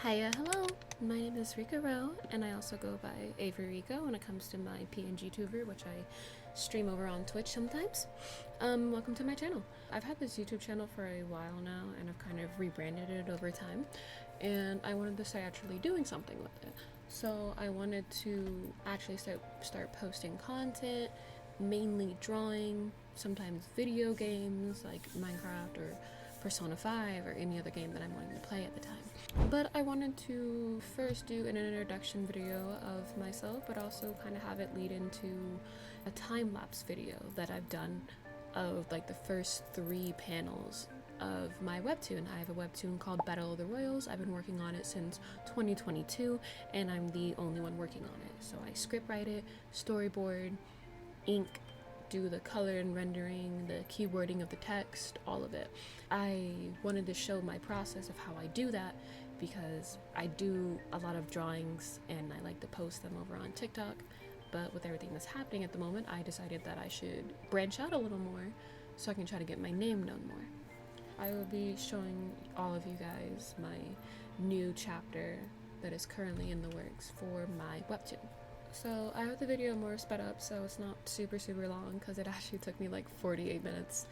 Hiya, hello! My name is Rica Roe, and I also go by Avery Rica when it comes to my PNG tuber, which I stream over on Twitch sometimes. Welcome to my channel. I've had this YouTube channel for a while now, and I've kind of rebranded it over time, and I wanted to start actually doing something with it. So I wanted to actually start posting content, mainly drawing, sometimes video games like Minecraft or Persona 5 or any other game that I'm wanting to play at the time. But I wanted to first do an introduction video of myself, but also kind of have it lead into a time-lapse video that I've done of like the first 3 panels of my webtoon. I have a webtoon called Battle of the Royals. I've been working on it since 2022, and I'm the only one working on it. So I script write it, storyboard, ink, do the color and rendering, the keywording of the text, all of it. I wanted to show my process of how I do that because I do a lot of drawings and I like to post them over on TikTok, but with everything that's happening at the moment, I decided that I should branch out a little more so I can try to get my name known more. I will be showing all of you guys my new chapter that is currently in the works for my webtoon. So I have the video more sped up, so it's not super long because it actually took me like 48 minutes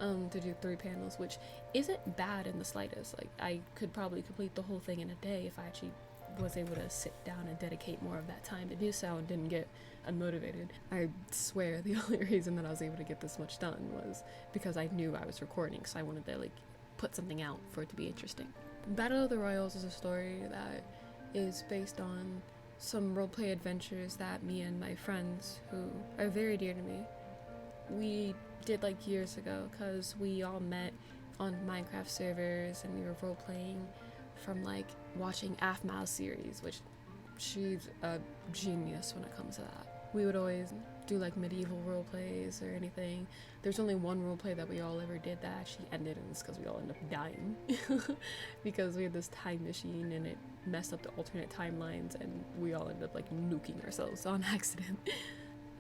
to do 3 panels, which isn't bad in the slightest. Like, I could probably complete the whole thing in a day if I actually was able to sit down and dedicate more of that time to do so and didn't get unmotivated. I swear the only reason that I was able to get this much done was because I knew I was recording, so I wanted to like put something out for it to be interesting. Battle of the Royals is a story that is based on some roleplay adventures that me and my friends, who are very dear to me, we did like years ago, because we all met on Minecraft servers and we were roleplaying from like watching Aphma's series, which she's a genius when it comes to that. We would always do like medieval roleplays or anything. There's only one roleplay that we all ever did that actually ended, and it's because we all ended up dying because we had this time machine and it messed up the alternate timelines and we all ended up like nuking ourselves on accident.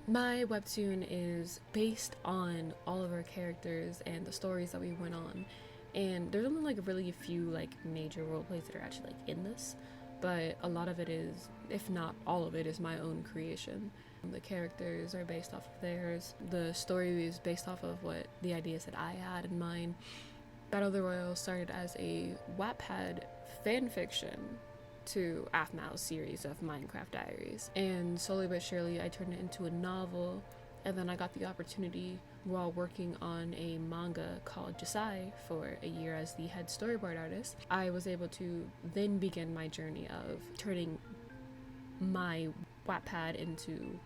My webtoon is based on all of our characters and the stories that we went on, and there's only like really a few like major roleplays that are actually like in this, but a lot of it is, if not all of it, is my own creation. The characters are based off of theirs. The story is based off of what the ideas that I had in mind. Battle of the Royals started as a Wattpad fanfiction to Aphma's series of Minecraft Diaries, and slowly but surely I turned it into a novel, and then I got the opportunity while working on a manga called Josai for a year as the head storyboard artist. I was able to then begin my journey of turning my Wattpad into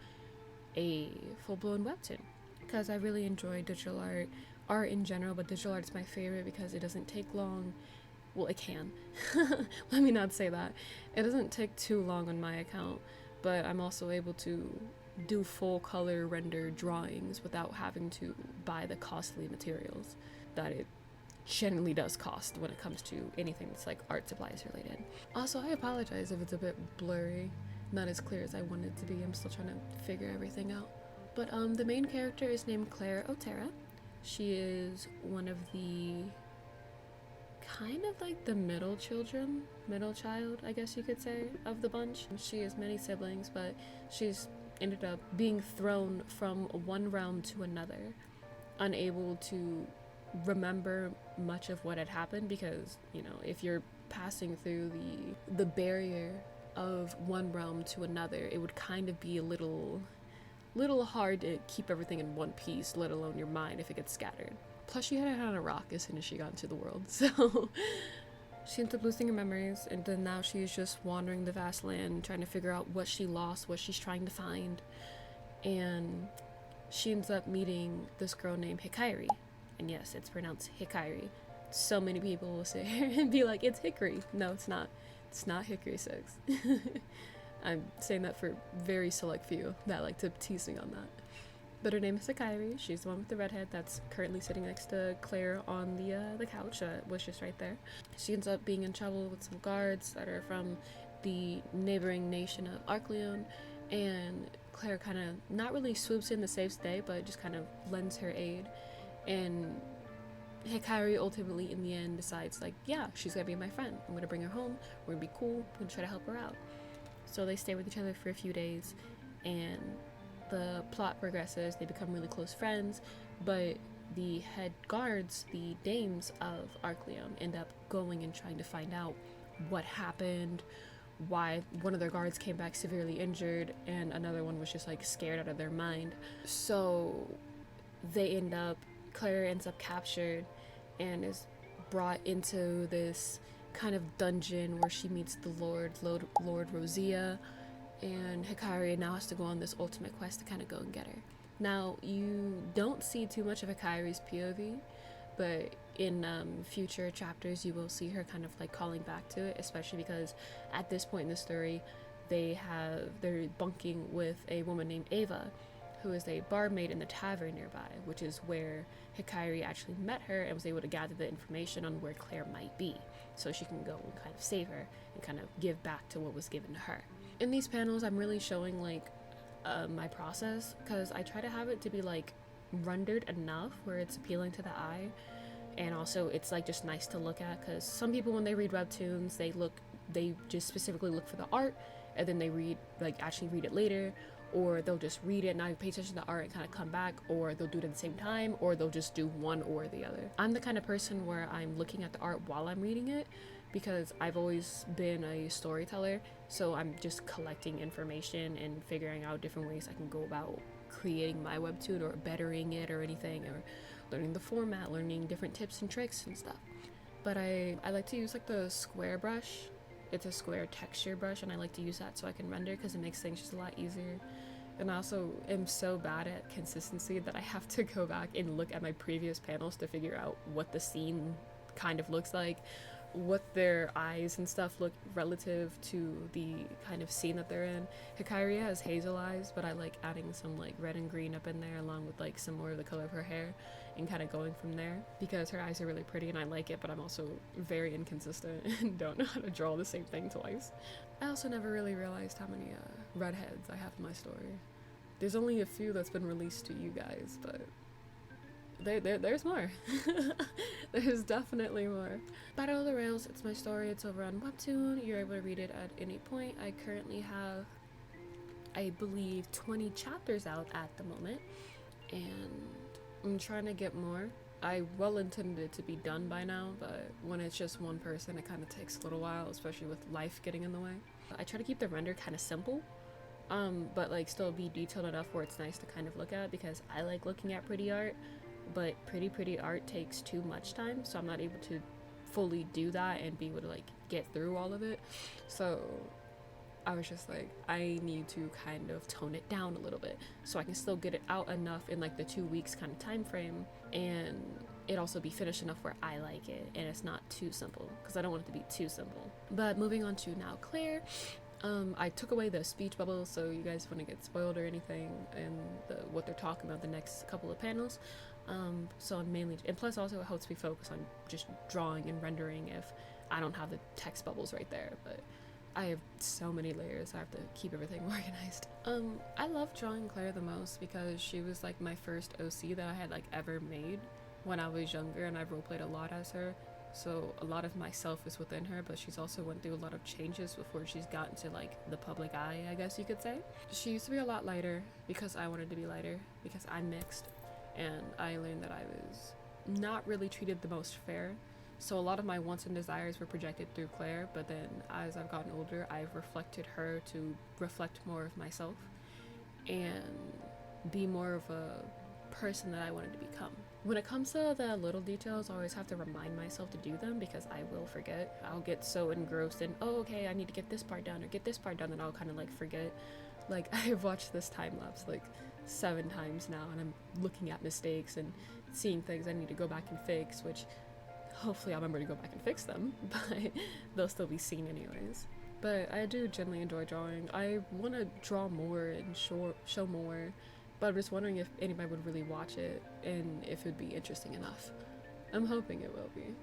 a full-blown webtoon, because I really enjoy digital art in general, but digital art is my favorite because it doesn't take long. Well, it can. Let me not say that. It doesn't take too long on my account, but I'm also able to do full color render drawings without having to buy the costly materials that it generally does cost when it comes to anything that's like art supplies related. Also, I apologize if it's a bit blurry, not as clear as I want it to be. I'm still trying to figure everything out. But the main character is named Claire Otera. She is one of the kind of like the middle child, I guess you could say, of the bunch. She has many siblings, but she's ended up being thrown from one realm to another, unable to remember much of what had happened, because, you know, if you're passing through the barrier of one realm to another, it would kind of be a little hard to keep everything in one piece, let alone your mind if it gets scattered. Plus, she had it on a rock as soon as she got into the world, so she ends up losing her memories, and then now she's just wandering the vast land, trying to figure out what she lost, what she's trying to find, and she ends up meeting this girl named Hikairi, and yes, it's pronounced Hikairi. So many people will sit here and be like, it's Hickory. No, it's not. It's not Hickory 6. I'm saying that for very select few that like to tease me on that. But her name is Hikairi. She's the one with the red head that's currently sitting next to Claire on the couch, was just right there. She ends up being in trouble with some guards that are from the neighboring nation of Arcleon, and Claire kind of not really swoops in to save the day, but just kind of lends her aid, and Hikari ultimately in the end decides like, yeah, she's gonna be my friend. I'm gonna bring her home. We're gonna be cool. I'm gonna try to help her out. So they stay with each other for a few days, and the plot progresses. They become really close friends, but the head guards, the dames of Arcleum, end up going and trying to find out what happened, why one of their guards came back severely injured, and another one was just like scared out of their mind. So Claire ends up captured and is brought into this kind of dungeon where she meets the Lord Rosea, and Hikari now has to go on this ultimate quest to kind of go and get her. Now, you don't see too much of Hikari's POV, but in future chapters you will see her kind of like calling back to it, especially because at this point in the story they're bunking with a woman named Ava, who is a barmaid in the tavern nearby, which is where Hikari actually met her and was able to gather the information on where Claire might be, so she can go and kind of save her and kind of give back to what was given to her. In these panels, I'm really showing like my process, because I try to have it to be like rendered enough where it's appealing to the eye, and also it's like just nice to look at, because some people when they read webtoons they just specifically look for the art and then they actually read it later, or they'll just read it and not pay attention to the art and kind of come back, or they'll do it at the same time, or they'll just do one or the other. I'm the kind of person where I'm looking at the art while I'm reading it, because I've always been a storyteller, so I'm just collecting information and figuring out different ways I can go about creating my webtoon or bettering it or anything, or learning the format, learning different tips and tricks and stuff. But I like to use like the square brush. It's a square texture brush, and I like to use that so I can render, because it makes things just a lot easier. And I also am so bad at consistency that I have to go back and look at my previous panels to figure out what the scene kind of looks like, what their eyes and stuff look relative to the kind of scene that they're in. Hikari has hazel eyes, but I like adding some like red and green up in there along with like some more of the color of her hair and kind of going from there, because her eyes are really pretty and I like it, but I'm also very inconsistent and don't know how to draw the same thing twice. I also never really realized how many redheads I have in my story. There's only a few that's been released to you guys, but there's more. There's definitely more. Battle of the Rails, it's my story. It's over on Webtoon. You're able to read it at any point. I currently have, I believe, 20 chapters out at the moment, and I'm trying to get more. I well intended it to be done by now, but when it's just one person, it kind of takes a little while, especially with life getting in the way. I try to keep the render kind of simple, but like still be detailed enough where it's nice to kind of look at, because I like looking at pretty art, but pretty art takes too much time, so I'm not able to fully do that and be able to like get through all of it. So I was just like, I need to kind of tone it down a little bit so I can still get it out enough in like the 2 weeks kind of time frame, and it also be finished enough where I like it and it's not too simple, because I don't want it to be too simple. But moving on to now Claire, I took away the speech bubbles, so you guys wouldn't get spoiled or anything and what they're talking about the next couple of panels. So I'm mainly, and plus also it helps me focus on just drawing and rendering if I don't have the text bubbles right there. But I have so many layers, I have to keep everything organized. I love drawing Claire the most because she was like my first OC that I had like ever made when I was younger, and I've roleplayed a lot as her. So a lot of myself is within her, but she's also went through a lot of changes before she's gotten to like the public eye, I guess you could say. She used to be a lot lighter because I wanted to be lighter, because I'm mixed, and I learned that I was not really treated the most fair. So a lot of my wants and desires were projected through Claire, but then as I've gotten older, I've reflected her to reflect more of myself and be more of a person that I wanted to become. When it comes to the little details, I always have to remind myself to do them, because I will forget. I'll get so engrossed in, oh, okay, I need to get this part done or get this part done, and I'll kind of like forget. Like, I've watched this time lapse like 7 times now, and I'm looking at mistakes and seeing things I need to go back and fix, which hopefully I'll remember to go back and fix them, but they'll still be seen anyways. But I do generally enjoy drawing. I want to draw more and show more, but I'm just wondering if anybody would really watch it and if it would be interesting enough. I'm hoping it will be,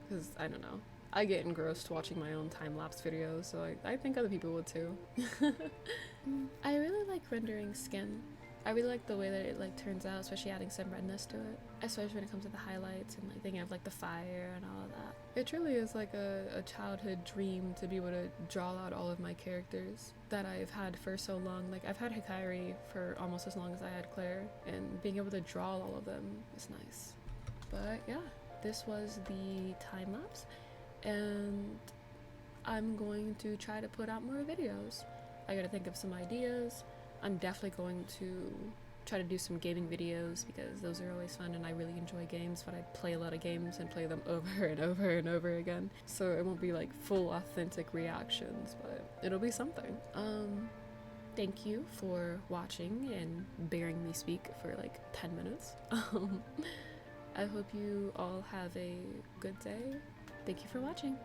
because I don't know. I get engrossed watching my own time-lapse videos, so I think other people would too. I really like rendering skin. I really like the way that it like turns out, especially adding some redness to it, especially when it comes to the highlights and like thinking of like the fire and all of that. It truly is like a childhood dream to be able to draw out all of my characters that I've had for so long. Like I've had Hikari for almost as long as I had Claire, and being able to draw all of them is nice. But yeah, this was the time lapse, and I'm going to try to put out more videos. I gotta think of some ideas. I'm definitely going to try to do some gaming videos because those are always fun, and I really enjoy games, but I play a lot of games and play them over and over and over again, so it won't be like full authentic reactions, but it'll be something. Thank you for watching and bearing me speak for like 10 minutes. I hope you all have a good day. Thank you for watching.